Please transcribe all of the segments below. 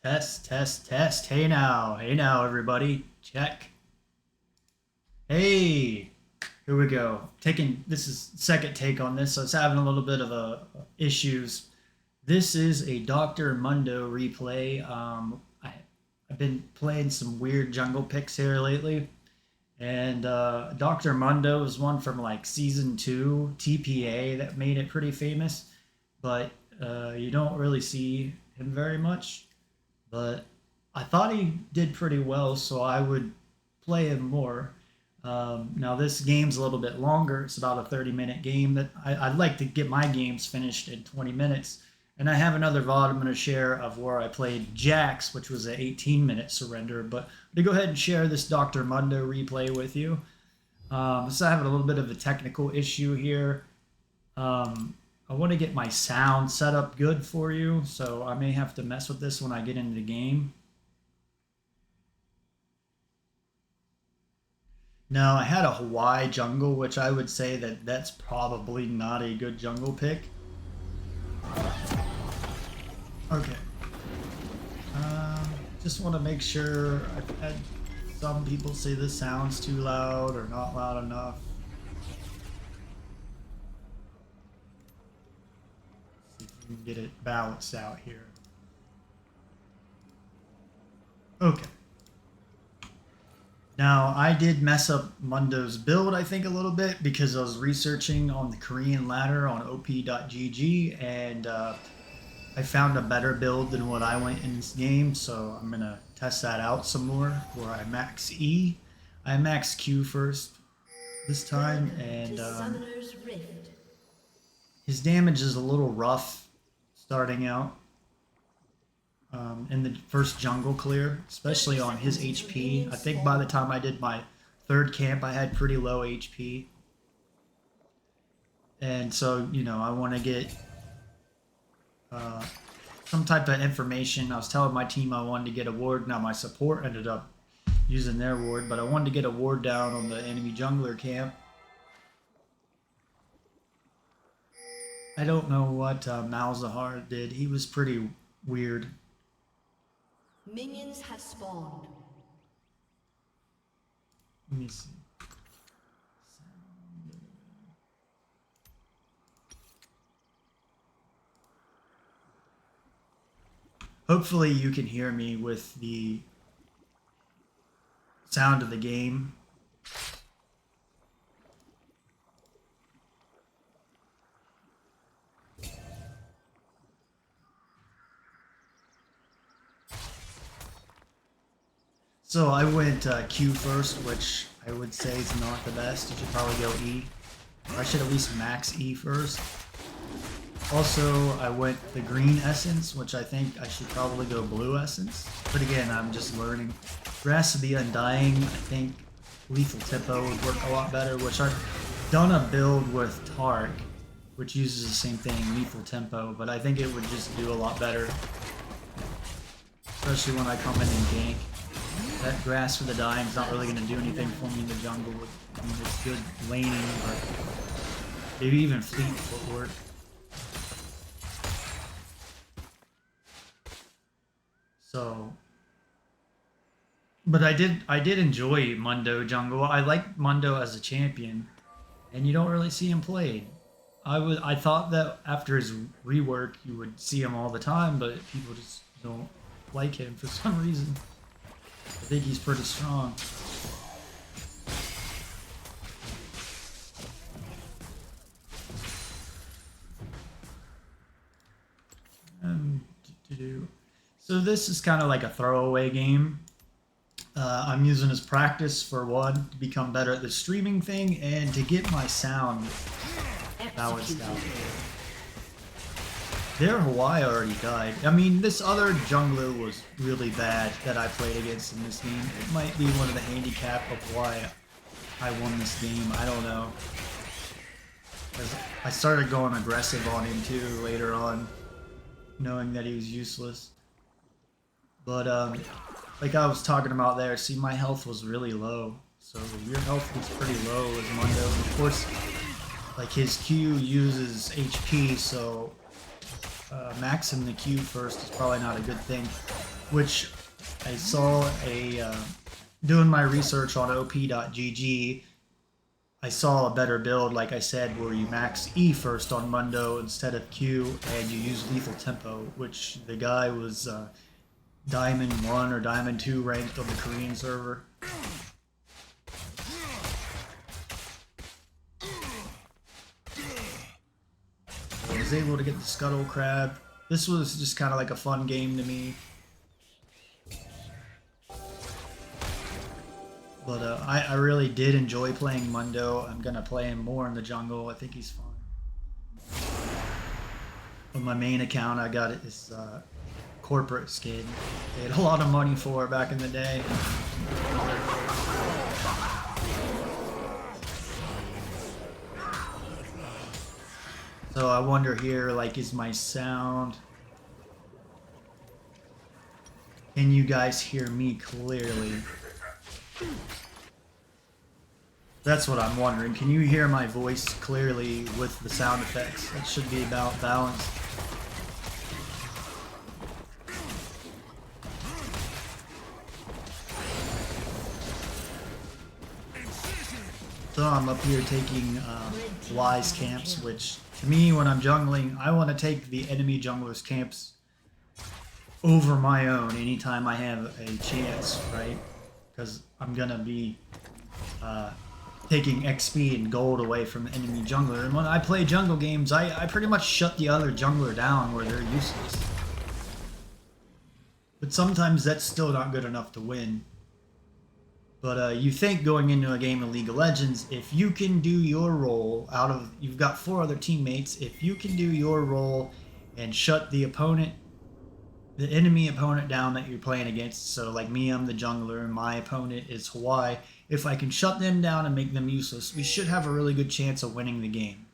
Test, test, test. Hey now, everybody. Check. Hey, here we go. Taking this is second take on this, so it's having a little bit of issues. This is a Doctor Mundo replay. I've been playing some weird jungle picks here lately, and Doctor Mundo is one from like season two TPA that made it pretty famous, but you don't really see him very much. But I thought he did pretty well, so I would play him more. Now this game's a little bit longer. It's about a 30-minute game. That I'd like to get my games finished in 20 minutes. And I have another VOD I'm going to share of where I played Jax, which was an 18-minute surrender. But to go ahead and share this Dr. Mundo replay with you. So I have a little bit of a technical issue here. I want to get my sound set up good for you, so I may have to mess with this when I get into the game. Now, I had a Hawaii jungle, which I would say that that's probably not a good jungle pick. Okay. Just want to make sure. I've had some people say this sounds too loud or not loud enough. See if we can get it balanced out here. Okay. Now, I did mess up Mundo's build, I think, a little bit because I was researching on the Korean ladder on op.gg, and I found a better build than what I went in this game, so I'm going to test that out some more where I max E. I max Q first this time, and his damage is a little rough starting out. In the first jungle clear, especially on his HP. I think by the time I did my third camp, I had pretty low HP. And so, you know, I want to get some type of information. I was telling my team I wanted to get a ward. Now my support ended up using their ward, but I wanted to get a ward down on the enemy jungler camp. I don't know what Malzahar did. He was pretty weird. Minions have spawned. Let me see. Hopefully you can hear me with the sound of the game. So I went Q first, which I would say is not the best. You should probably go E. I should at least max E first. Also, I went the green essence, which I think I should probably go blue essence. But again, I'm just learning. Grass to be Undying, I think Lethal Tempo would work a lot better, which I've done a build with Tark, which uses the same thing, Lethal Tempo, but I think it would just do a lot better. Especially when I come in and gank. That Grass for the Dying is not really going to do anything for me in the jungle. I mean, it's good laning, but maybe even fleet footwork. So, but I did enjoy Mundo jungle. I like Mundo as a champion, and you don't really see him played. I thought that after his rework you would see him all the time, but people just don't like him for some reason. I think he's pretty strong. So this is kind of like a throwaway game. I'm using as practice for one, to become better at the streaming thing, and to get my sound balanced out. Their Hawaii already died. I mean, this other jungler was really bad that I played against in this game. It might be one of the handicap of why I won this game. I don't know. 'Cause I started going aggressive on him too later on, knowing that he was useless. But like I was talking about there, see, my health was really low. So your health was pretty low as Mundo. Of course, like his Q uses HP, so maxing the Q first is probably not a good thing. which I saw doing my research on op.gg, I saw a better build, like I said, where you max E first on Mundo instead of Q, and you use lethal tempo, which the guy was Diamond 1 or Diamond 2 ranked on the Korean server. I was able to get the Scuttle Crab. This was just kind of like a fun game to me. But I really did enjoy playing Mundo. I'm going to play him more in the jungle. I think he's fun. On my main account, I got this corporate skin. They had a lot of money for back in the day. So I wonder here, like, is my sound... Can you guys hear me clearly? That's what I'm wondering. Can you hear my voice clearly with the sound effects? It should be about balanced. So I'm up here taking Wise camps, which to me, when I'm jungling, I want to take the enemy jungler's camps over my own anytime I have a chance, right? Because I'm gonna be taking XP and gold away from the enemy jungler. And when I play jungle games, I pretty much shut the other jungler down where they're useless. But sometimes that's still not good enough to win. But you think going into a game of League of Legends, if you can do your role out of, you've got 4 other teammates, if you can do your role and shut the opponent, the enemy opponent down that you're playing against, so like me, I'm the jungler, and my opponent is Hawaii, if I can shut them down and make them useless, we should have a really good chance of winning the game.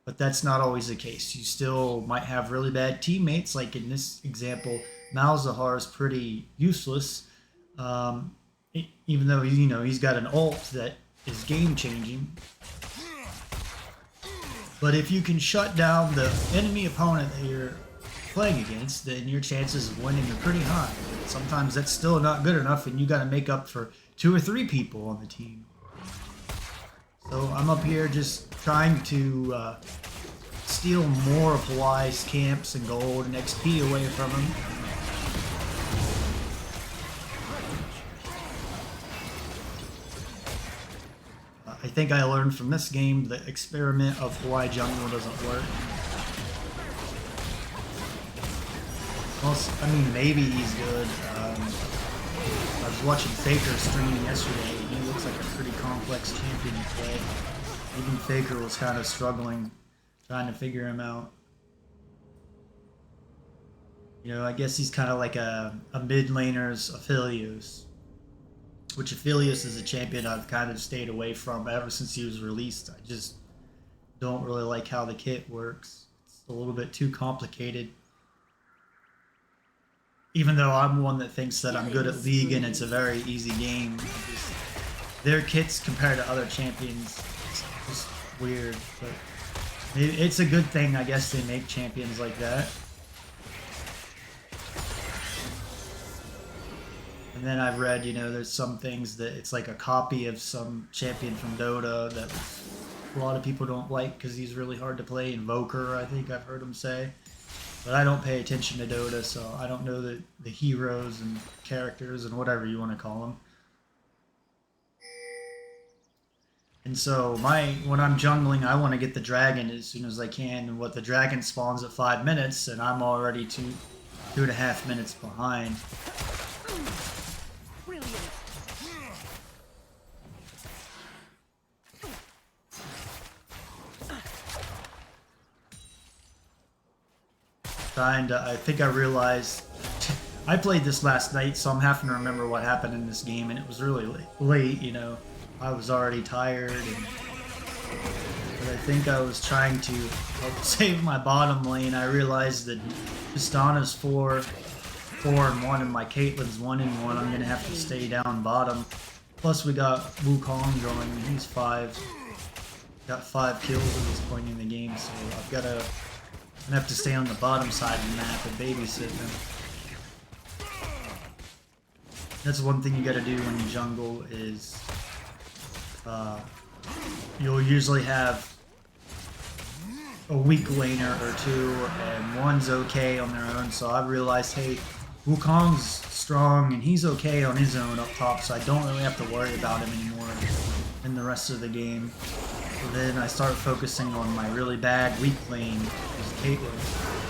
But that's not always the case. You still might have really bad teammates, like in this example, Malzahar is pretty useless, even though, you know, he's got an ult that is game-changing. But if you can shut down the enemy opponent that you're playing against, then your chances of winning are pretty high. Sometimes that's still not good enough, and you got to make up for 2 or 3 people on the team. So I'm up here just trying to steal more of Hawaii's camps and gold and XP away from him. I think I learned from this game the experiment of Hawaii jungle doesn't work. Also, I mean, maybe he's good. I was watching Faker streaming yesterday, and he looks like a pretty complex champion to play. Even Faker was kind of struggling, trying to figure him out. You know, I guess he's kind of like a mid laner's Aphelios. Which Aphelios is a champion I've kind of stayed away from ever since he was released. I just don't really like how the kit works. It's a little bit too complicated. Even though I'm one that thinks that I'm good at League and it's a very easy game. Their kits compared to other champions, it's just weird. But it's a good thing, I guess, they make champions like that. And then I've read, you know, there's some things that it's like a copy of some champion from Dota that a lot of people don't like because he's really hard to play. Invoker, I think I've heard him say. But I don't pay attention to Dota, so I don't know the heroes and characters and whatever you want to call them. And so when I'm jungling, I want to get the dragon as soon as I can. And the dragon spawns at 5 minutes, and I'm already 2.5 minutes behind. I think I realized I played this last night, so I'm having to remember what happened in this game, and it was really late, you know. I was already tired, but I think I was trying to help save my bottom lane. I realized that Tristana's 4-1 and my Caitlyn's 1-1. I'm gonna have to stay down bottom. Plus we got Wukong going, and he's 5. Got 5 kills at this point in the game, so I've got to. I'm gonna have to stay on the bottom side of the map and babysit them. That's one thing you gotta do when you jungle is you'll usually have a weak laner or two, and one's okay on their own. So I realized, hey, Wukong's strong and he's okay on his own up top, so I don't really have to worry about him anymore in the rest of the game. So then I start focusing on my really bad weak lane, which is Caitlyn.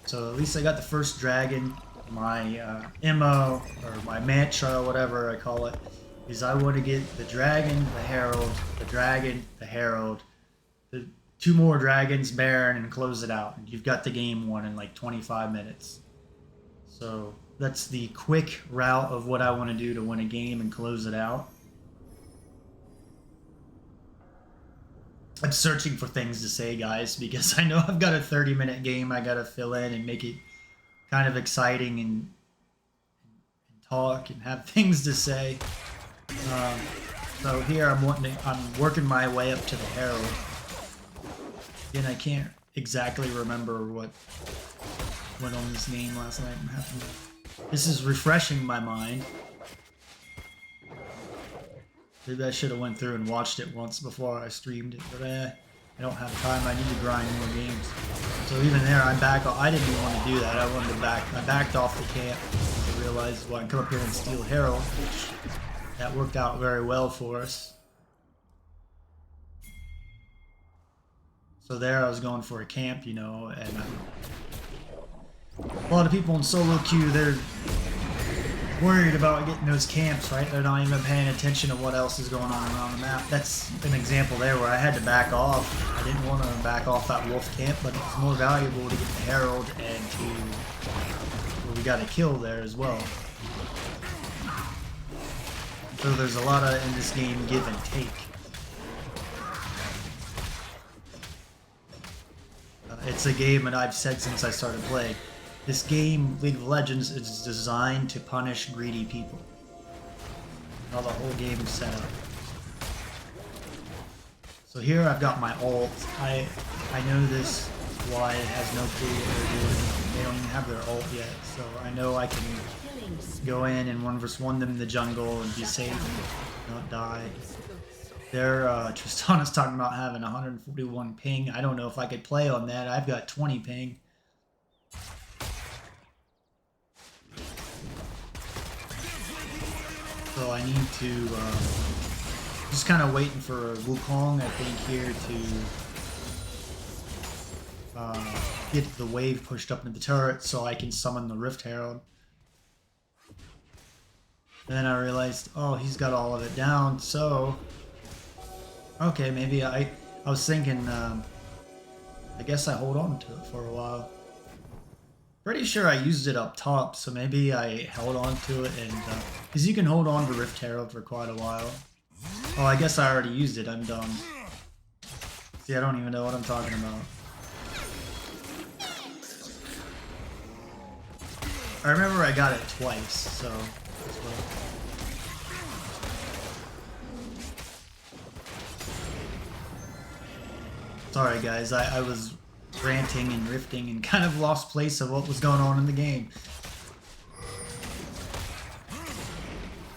So at least I got the first dragon. My MO, or my mantra, whatever I call it, is I want to get the dragon, the herald, the dragon, the herald, the 2 more dragons, Baron, and close it out. And you've got the game won in like 25 minutes. So that's the quick route of what I want to do to win a game and close it out. I'm searching for things to say, guys, because I know I've got a 30-minute game I got to fill in and make it kind of exciting and talk and have things to say. So here I'm working my way up to the herald. Again, I can't exactly remember what went on this game last night. This is refreshing my mind. Maybe I should have went through and watched it once before I streamed it, but I don't have time. I need to grind more games. So even there, I'm back. I didn't even want to do that. I wanted to I backed off the camp. I realized, well, I can come up here and steal Herald, which that worked out very well for us. So there, I was going for a camp, you know, and a lot of people in solo queue, they're worried about getting those camps, right? They're not even paying attention to what else is going on around the map. That's an example there where I had to back off. I didn't want to back off that wolf camp, but it was more valuable to get the herald and to... Well, we got a kill there as well. So there's a lot of, in this game, give and take. It's a game that I've said since I started playing. This game, League of Legends, is designed to punish greedy people. How the whole game is set up. So here I've got my ult. I know this why it has no clue what they're doing. They don't even have their ult yet. So I know I can go in and 1v1 them in the jungle and be safe and not die. There, Tristan is talking about having 141 ping. I don't know if I could play on that. I've got 20 ping. So I need to, just kind of waiting for Wukong, I think, here to get the wave pushed up into the turret so I can summon the Rift Herald. Then I realized, oh, he's got all of it down, so... Okay, maybe I was thinking, I guess I hold on to it for a while. Pretty sure I used it up top, so maybe I held on to it and, because you can hold on to Rift Herald for quite a while. Oh, I guess I already used it, I'm dumb. See, I don't even know what I'm talking about. I remember I got it twice, so that's what... Sorry guys, I was ranting and rifting and kind of lost place of what was going on in the game.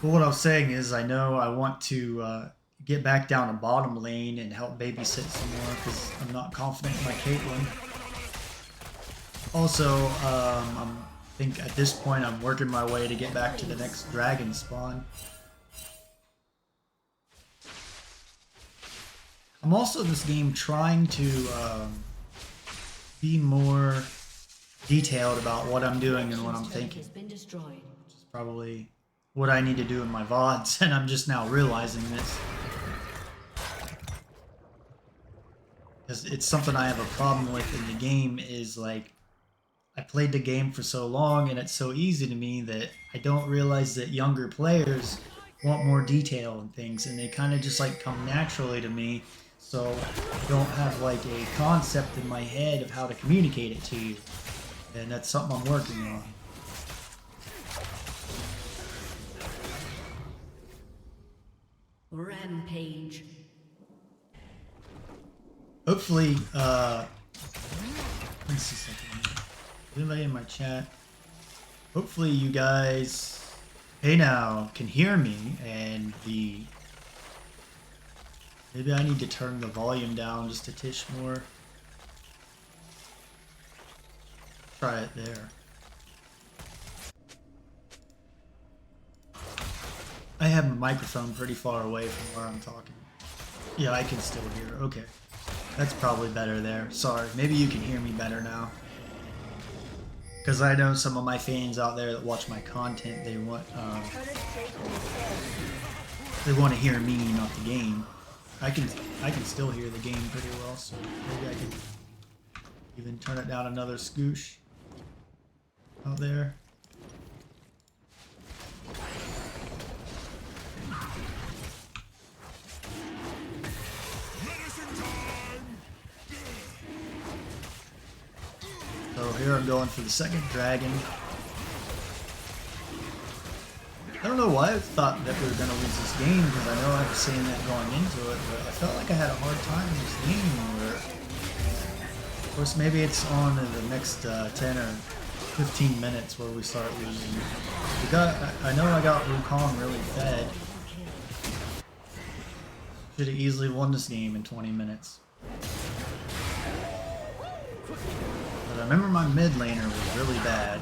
But what I was saying is I know I want to get back down to bottom lane and help babysit some more because I'm not confident in my Caitlyn. Also, I think at this point I'm working my way to get back to the next dragon spawn. I'm also in this game trying to be more detailed about what I'm doing and what I'm thinking. Which is probably what I need to do in my VODs, and I'm just now realizing this. Because it's something I have a problem with in the game is like, I played the game for so long and it's so easy to me that I don't realize that younger players want more detail and things, and they kind of just like come naturally to me. So I don't have like a concept in my head of how to communicate it to you. And that's something I'm working on. Rampage. hopefully, let's see something. Anybody in my chat? Hopefully you guys, hey now, can hear me, and maybe I need to turn the volume down just a tish more. Try it there. I have a microphone pretty far away from where I'm talking. Yeah, I can still hear. Okay. That's probably better there. Sorry. Maybe you can hear me better now. Because I know some of my fans out there that watch my content, they want to hear me, not the game. I can still hear the game pretty well, so maybe I can even turn it down another scoosh out there. So here I'm going for the second dragon. I don't know why I thought that we were going to lose this game, because I know I was saying that going into it, but I felt like I had a hard time in this game. Of course, maybe it's on in the next 10 or 15 minutes where we start losing. I know I got Wukong really fed. Should have easily won this game in 20 minutes. But I remember my mid laner was really bad.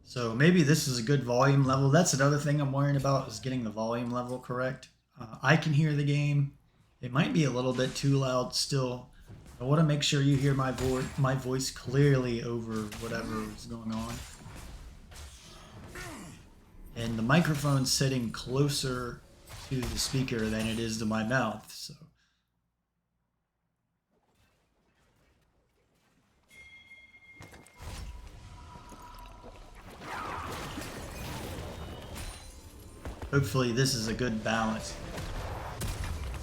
So maybe this is a good volume level. That's another thing I'm worrying about, is getting the volume level correct. I can hear the game. It might be a little bit too loud still. I want to make sure you hear my voice clearly over whatever is going on. And the microphone's sitting closer to the speaker than it is to my mouth, so. Hopefully this is a good balance.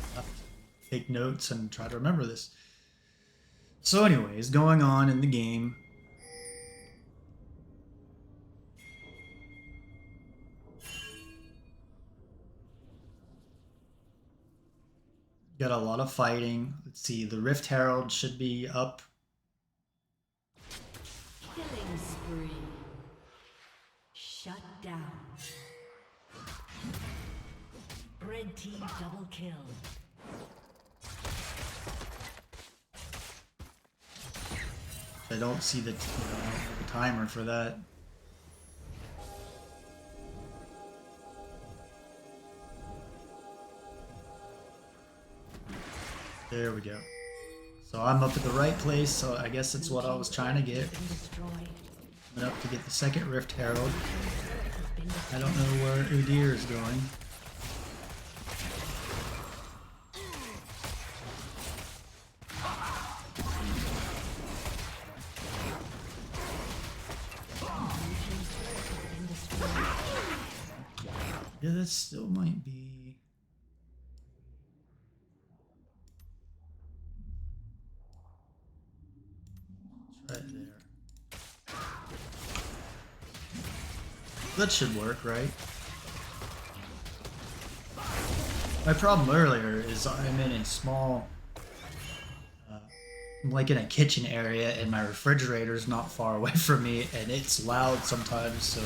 I'll have to take notes and try to remember this. So anyways, going on in the game. Got a lot of fighting. Let's see, the Rift Herald should be up. Killing spree. Shut down. Red team double kill. I don't see the timer for that. There we go. So I'm up at the right place, so I guess that's what I was trying to get. I'm up to get the second Rift Herald. I don't know where Udyr is going. Yeah, that still might be... It's right there. That should work, right? My problem earlier is I'm in a small... like in a kitchen area, and my refrigerator's not far away from me, and it's loud sometimes, so...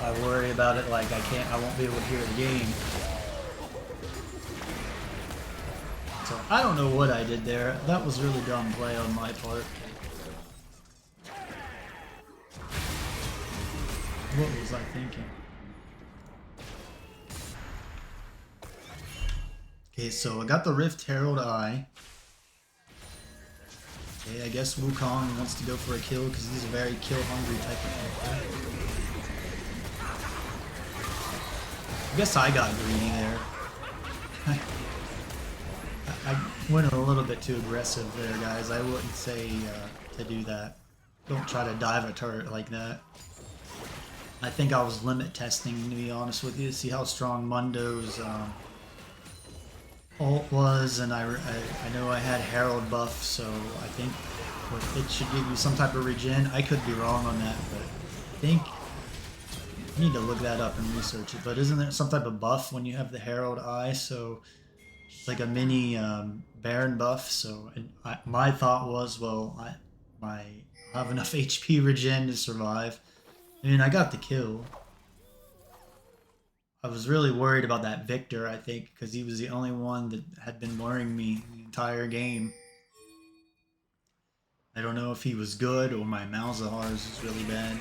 I worry about it, like I won't be able to hear the game. So I don't know what I did there. That was really dumb play on my part. What was I thinking? Okay, so I got the Rift Herald Eye. Okay, I guess Wukong wants to go for a kill because he's a very kill-hungry type of character. I guess I got greedy there. I went a little bit too aggressive there, guys. I wouldn't say to do that. Don't try to dive a turret like that. I think I was limit testing, to be honest with you, to see how strong Mundo's ult was, and I know I had Herald buff, so I think but it should give you some type of regen. I could be wrong on that, but I think I need to look that up and research it. But isn't there some type of buff when you have the Herald Eye? So it's like a mini Baron buff. So my thought was, well, I have enough HP regen to survive. I mean, I got the kill. I was really worried about that Victor, I think, because he was the only one that had been worrying me the entire game. I don't know if he was good or my Malzahar's is really bad.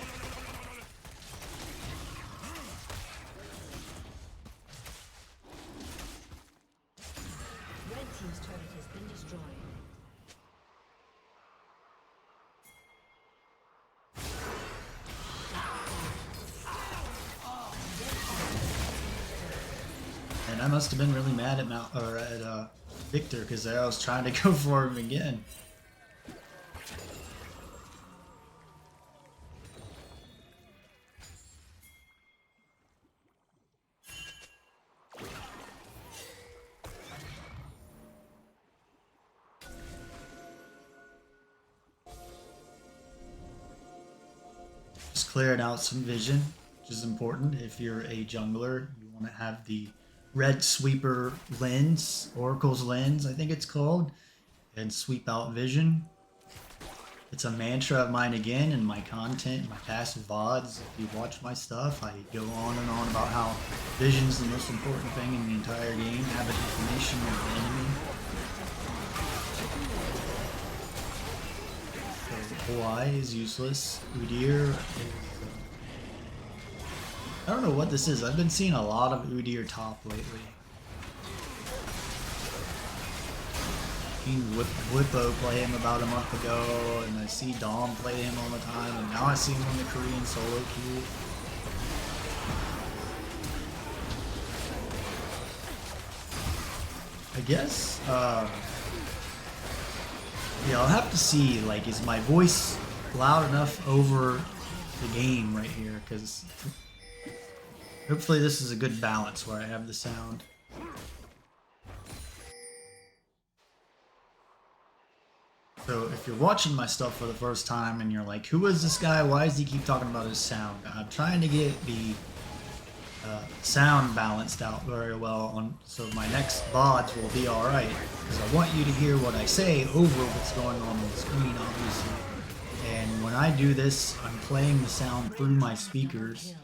Red team's turret has been destroyed. And I must have been really mad at Victor because I was trying to go for him again. Just clearing out some vision, which is important if you're a jungler. You want to have the red sweeper lens, Oracle's lens, I think it's called, and sweep out vision. It's a mantra of mine again in my content, my past VODs. If you watch my stuff, I go on and on about how vision's the most important thing in the entire game. Have information of the enemy. So OI is useless. Udyr is... I don't know what this is. I've been seeing a lot of Udyr top lately. Seen Whippo play him about a month ago, and I see Dom play him all the time, and now I see him on the Korean solo queue. I guess, yeah, I'll have to see, like, is my voice loud enough over the game right here, because hopefully this is a good balance where I have the sound. So if you're watching my stuff for the first time and you're like, who is this guy? Why does he keep talking about his sound? I'm trying to get the sound balanced out very well, so my next VODs will be alright. Because I want you to hear what I say over what's going on the screen, obviously. And when I do this, I'm playing the sound through my speakers.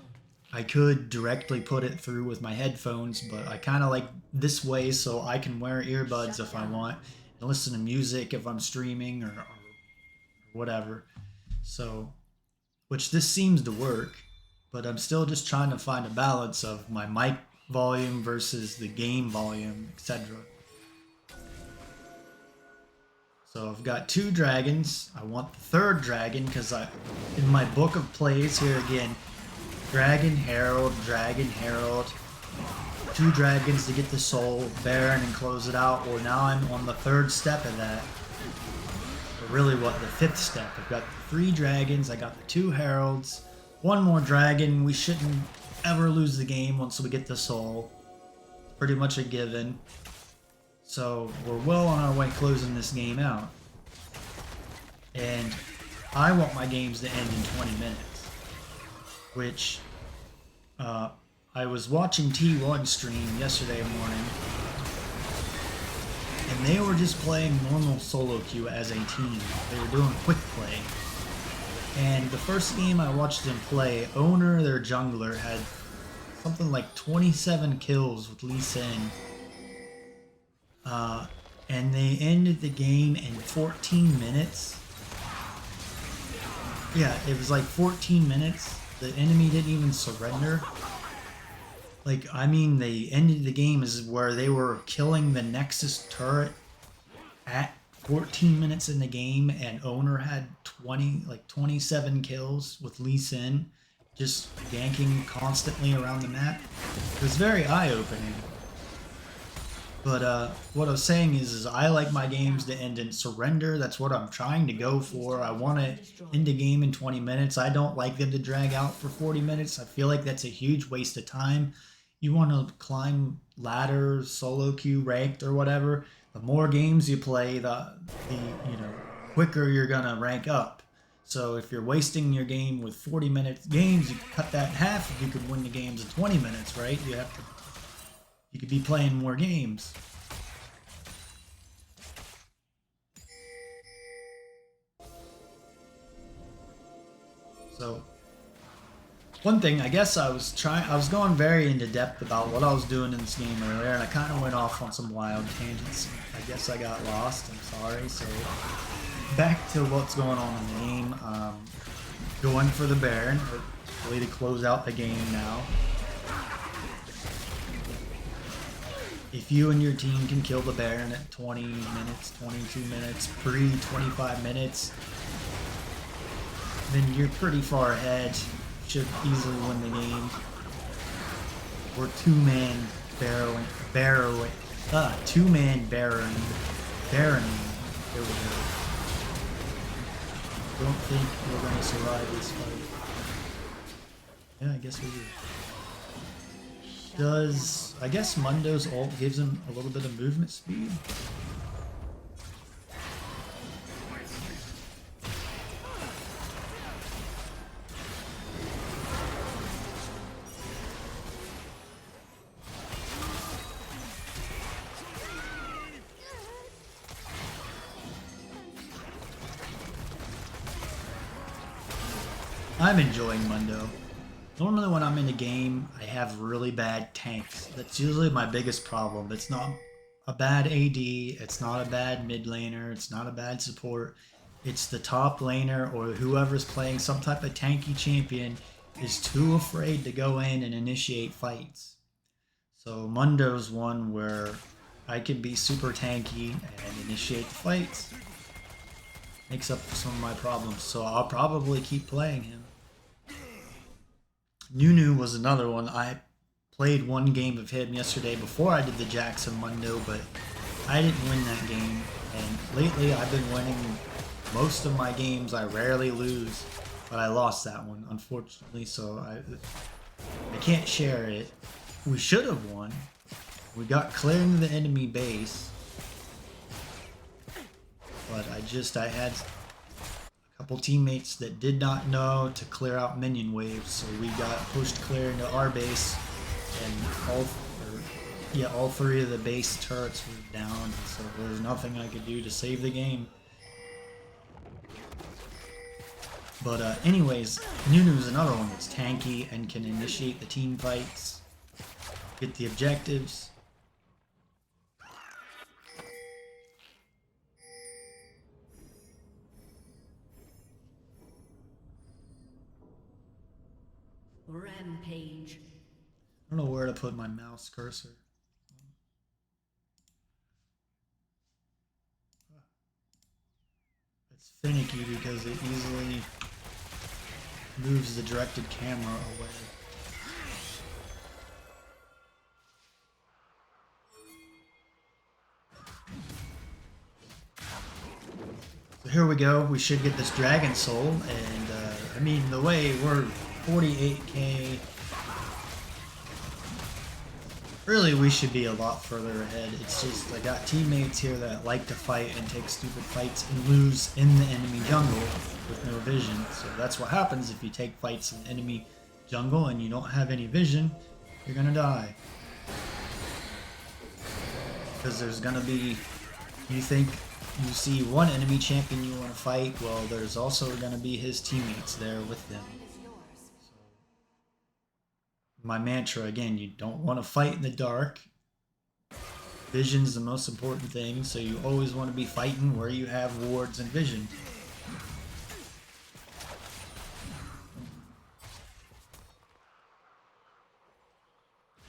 I could directly put it through with my headphones, but I kind of like this way so I can wear earbuds if I want. Listen to music if I'm streaming or whatever. So, which this seems to work, but I'm still just trying to find a balance of my mic volume versus the game volume, etc. So I've got 2 dragons. I want the 3rd dragon because in my book of plays here again, Dragon Herald, 2 dragons to get the soul, Baron, and close it out. Well, now I'm on the 3rd step of that. But really, what, the 5th step? I've got the 3 dragons, I got the 2 heralds, 1 more dragon. We shouldn't ever lose the game once we get the soul. Pretty much a given. So we're well on our way closing this game out. And I want my games to end in 20 minutes. Which, I was watching T1 stream yesterday morning, and they were just playing normal solo queue as a team. They were doing quick play. And the first game I watched them play, Owner, their jungler, had something like 27 kills with Lee Sin. And they ended the game in 14 minutes. Yeah, it was like 14 minutes. The enemy didn't even surrender. Like, I mean, they ended the game as where they were killing the Nexus turret at 14 minutes in the game, and Owner had 27 kills with Lee Sin, just ganking constantly around the map. It was very eye-opening. But what I was saying is I like my games to end in surrender. That's what I'm trying to go for. I want to end the game in 20 minutes. I don't like them to drag out for 40 minutes. I feel like that's a huge waste of time. You want to climb ladders, solo queue, ranked, or whatever. The more games you play, the quicker you're gonna rank up. So if you're wasting your game with 40-minute games, you cut that in half. If you could win the games in 20 minutes, right? You could be playing more games. So one thing, I guess I was going very into depth about what I was doing in this game earlier, and I kind of went off on some wild tangents. I guess I got lost. I'm sorry. So back to what's going on in the game. Going for the Baron, hopefully to close out the game now. If you and your team can kill the Baron at 20 minutes, 22 minutes, pre-25 minutes, then you're pretty far ahead. Should easily win the game. We're two-man Baron. There we go. Don't think we're going to survive this fight. Yeah, I guess we do. I guess Mundo's ult gives him a little bit of movement speed? I'm enjoying Mundo. Normally when I'm in a game, I have really bad tanks. That's usually my biggest problem. It's not a bad AD, it's not a bad mid laner, it's not a bad support. It's the top laner or whoever's playing some type of tanky champion is too afraid to go in and initiate fights. So Mundo's one where I can be super tanky and initiate the fights. Makes up for some of my problems, so I'll probably keep playing him. Nunu was another one. I played one game of him yesterday before I did the Jackson Mundo, but I didn't win that game. And lately I've been winning most of my games. I rarely lose, but I lost that one, unfortunately, so I can't share it. We should have won. We got clear into the enemy base, but I had a couple teammates that did not know to clear out minion waves, so we got pushed clear into our base, and all three of the base turrets were down, so there was nothing I could do to save the game. But anyways, Nunu's another one that's tanky and can initiate the team fights, get the objectives. Rampage. I don't know where to put my mouse cursor. It's finicky because it easily moves the directed camera away. So here we go. We should get this Dragon Soul, and I mean, the way we're 48k. Really, we should be a lot further ahead. It's just I got teammates here that like to fight and take stupid fights and lose in the enemy jungle with no vision. So that's what happens if you take fights in the enemy jungle and you don't have any vision, you're gonna die. Because there's gonna be, you think you see one enemy champion you want to fight, well, there's also gonna be his teammates there with them. My mantra again, you don't want to fight in the dark. Vision's the most important thing, so you always want to be fighting where you have wards and vision.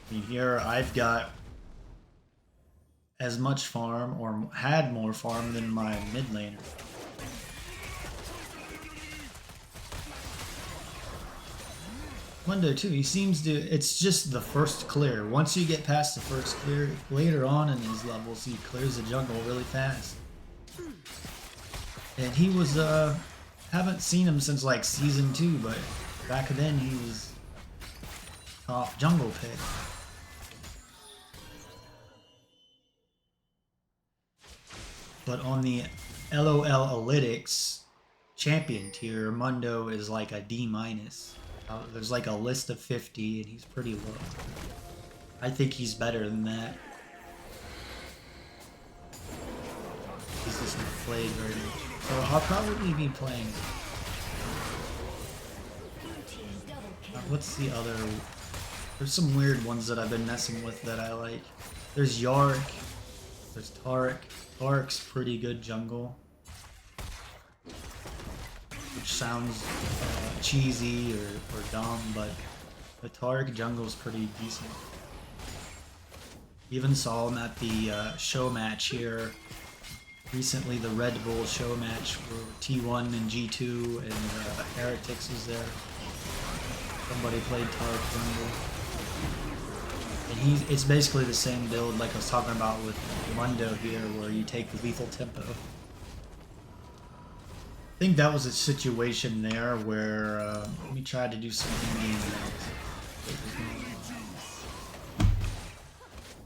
I mean, here I've got as much farm, or had more farm than my mid laner. Mundo too, he seems to, it's just the first clear. Once you get past the first clear, later on in these levels, he clears the jungle really fast. And he was, haven't seen him since like season 2, but back then he was top jungle pick. But on the LOL Analytics champion tier, Mundo is like a D minus. There's like a list of 50 and he's pretty low. I think he's better than that. He's just not played very much. So I'll probably be playing. What's the other? There's some weird ones that I've been messing with that I like. There's Yark. There's Tarek. Tarek's pretty good jungle. Which sounds cheesy or dumb, but the Tarek jungle's pretty decent. Even saw him at the show match here recently, the Red Bull show match where T1 and G2 and Heretics was there. Somebody played Tarek jungle. And it's basically the same build like I was talking about with Mundo here, where you take the lethal tempo. I think that was a situation there where let me try to do some in-game analysis.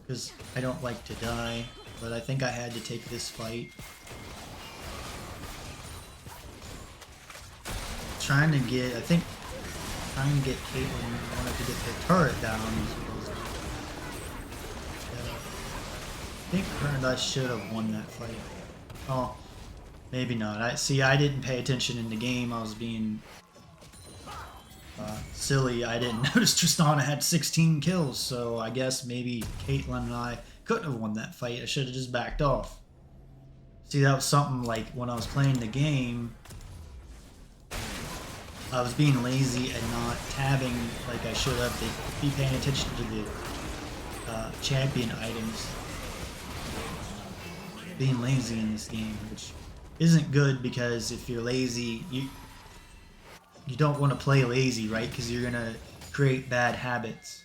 Because I don't like to die, but I think I had to take this fight. Trying to get Caitlyn wanted to get the turret down. I think her and I should have won that fight. Oh, maybe not. I didn't pay attention in the game. I was being silly. I didn't notice Tristana had 16 kills, so I guess maybe Caitlyn and I couldn't have won that fight. I should have just backed off. See, that was something like when I was playing the game, I was being lazy and not tabbing like I should have, to be paying attention to the champion items. Being lazy in this game, which isn't good, because if you're lazy, you don't want to play lazy, right? Because you're gonna create bad habits.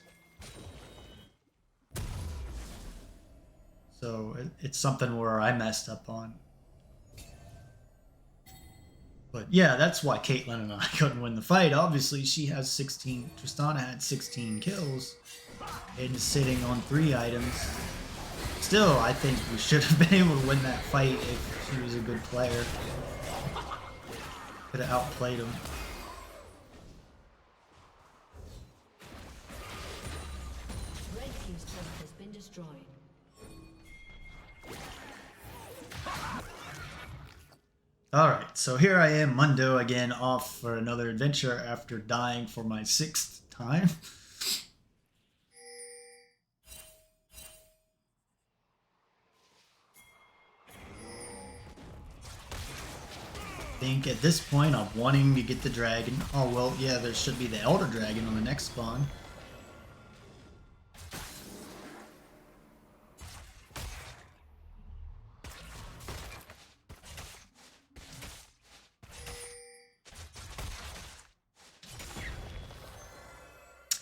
So it's something where I messed up on. But yeah, that's why Caitlyn and I couldn't win the fight. Obviously, she has 16. Tristana had 16 kills and is sitting on 3 items. Still, I think we should have been able to win that fight if she was a good player. Could have outplayed him. Red team's turret has been destroyed. Alright, so here I am, Mundo, again, off for another adventure after dying for my 6th time. I think at this point I'm wanting to get the dragon. Oh well, yeah, there should be the Elder Dragon on the next spawn.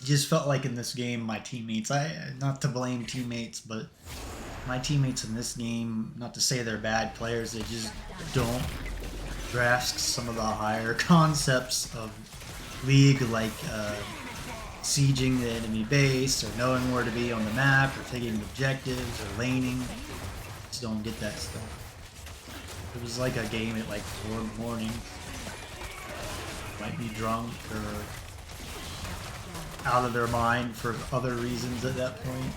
It just felt like in this game my teammates, not to blame teammates, but my teammates in this game, not to say they're bad players, they just don't grasp some of the higher concepts of League, like sieging the enemy base, or knowing where to be on the map, or taking objectives, or laning. Just don't get that stuff. It was like a game at like 4 in the morning. Might be drunk or out of their mind for other reasons at that point.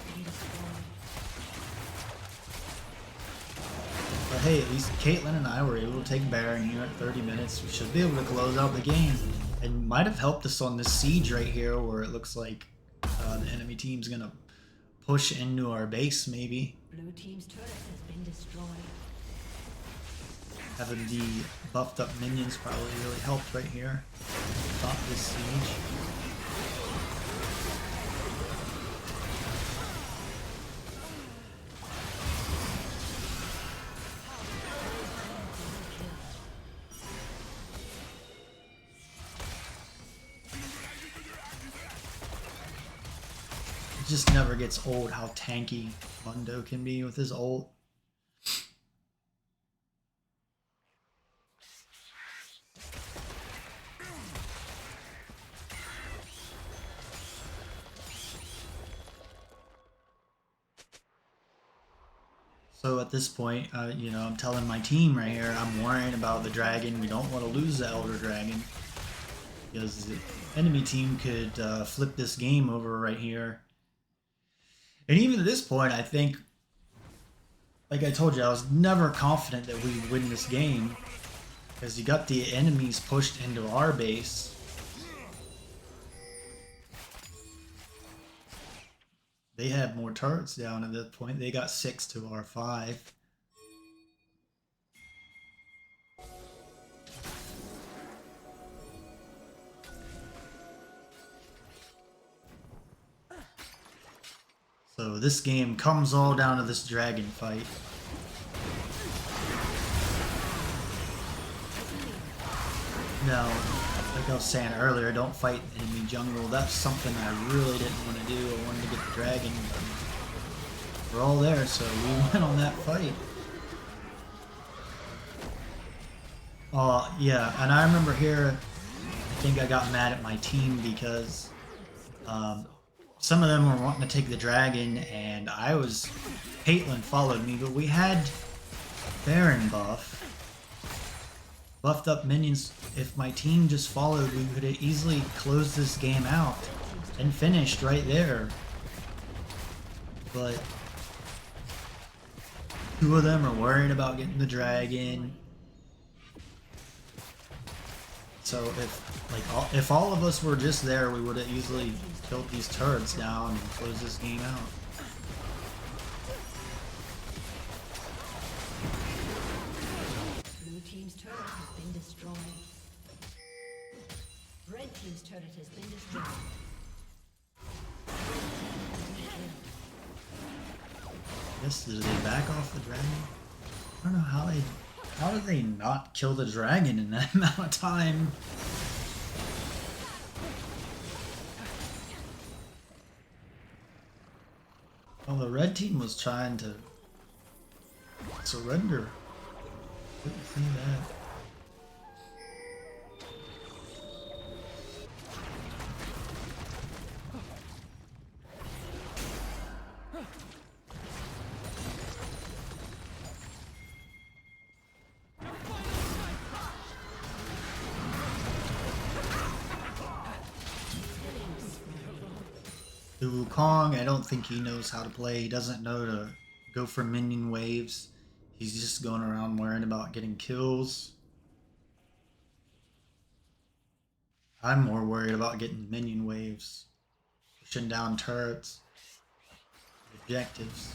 But hey, at least Caitlyn and I were able to take Baron here at 30 minutes. We should be able to close out the game. And might have helped us on this siege right here, where it looks like the enemy team's gonna push into our base, maybe. Blue team's turret has been destroyed. Having the buffed up minions probably really helped right here. Stop this siege. It just never gets old how tanky Mundo can be with his ult. So at this point, I'm telling my team right here, I'm worrying about the dragon. We don't want to lose the Elder Dragon because the enemy team could flip this game over right here. And even at this point, I think, like I told you, I was never confident that we'd win this game because you got the enemies pushed into our base. They had more turrets down at that point. They got 6 to our 5. So this game comes all down to this dragon fight. No, like I was saying earlier, don't fight enemy jungle. That's something I really didn't want to do. I wanted to get the dragon. We're all there, so we went on that fight. Yeah, and I remember here, I think I got mad at my team because some of them were wanting to take the dragon, and Caitlyn followed me, but we had Baron buffed up minions. If my team just followed, we could have easily closed this game out and finished right there. But 2 of them are worried about getting the dragon. So if all of us were just there, we would have easily killed these turrets down and closed this game out. Blue team's turret has been destroyed. Red team's turret has been destroyed. I guess did they back off the dragon? I don't know how did they not kill the dragon in that amount of time? Well, the red team was trying to surrender. Couldn't see that. The Wukong, I don't think he knows how to play. He doesn't know to go for minion waves. He's just going around worrying about getting kills. I'm more worried about getting minion waves. Pushing down turrets. Objectives.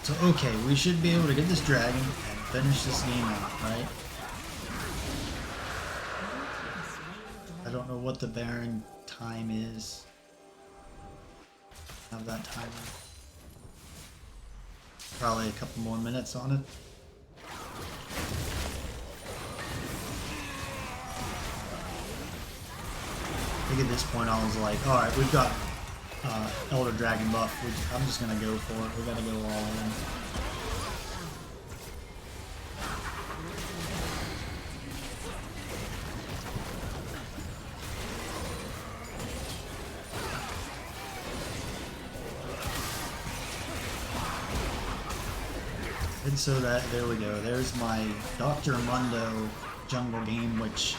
So okay, we should be able to get this dragon and finish this game out, right? I don't know what the Baron time is. Have that timer. Probably a couple more minutes on it. I think at this point I was like, alright, we've got Elder Dragon buff. I'm just gonna go for it. We gotta go all in. And so there we go. There's my Dr. Mundo jungle game, which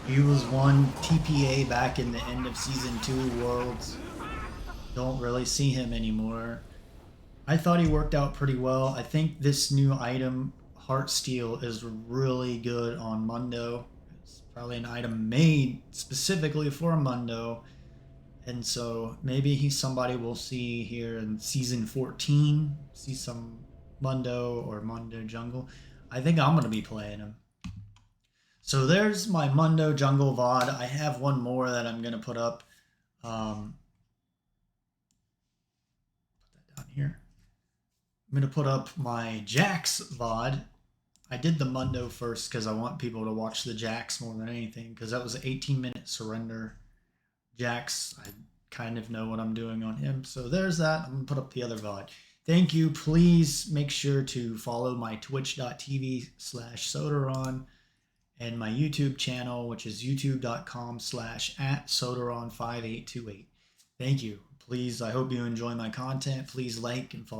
he was one TPA back in the end of Season 2 Worlds. Don't really see him anymore. I thought he worked out pretty well. I think this new item, Heartsteel, is really good on Mundo. It's probably an item made specifically for Mundo. And so maybe he's somebody we'll see here in Season 14. See some Mundo or Mundo Jungle. I think I'm going to be playing him. So there's my Mundo Jungle VOD. I have one more that I'm going to put up. Put that down here. I'm going to put up my Jax VOD. I did the Mundo first because I want people to watch the Jax more than anything, because that was an 18-minute surrender. Jax, I kind of know what I'm doing on him. So there's that. I'm going to put up the other VOD. Thank you. Please make sure to follow my twitch.tv/Sodaron and my YouTube channel, which is youtube.com/@Sodaron5828. Thank you. Please, I hope you enjoy my content. Please like and follow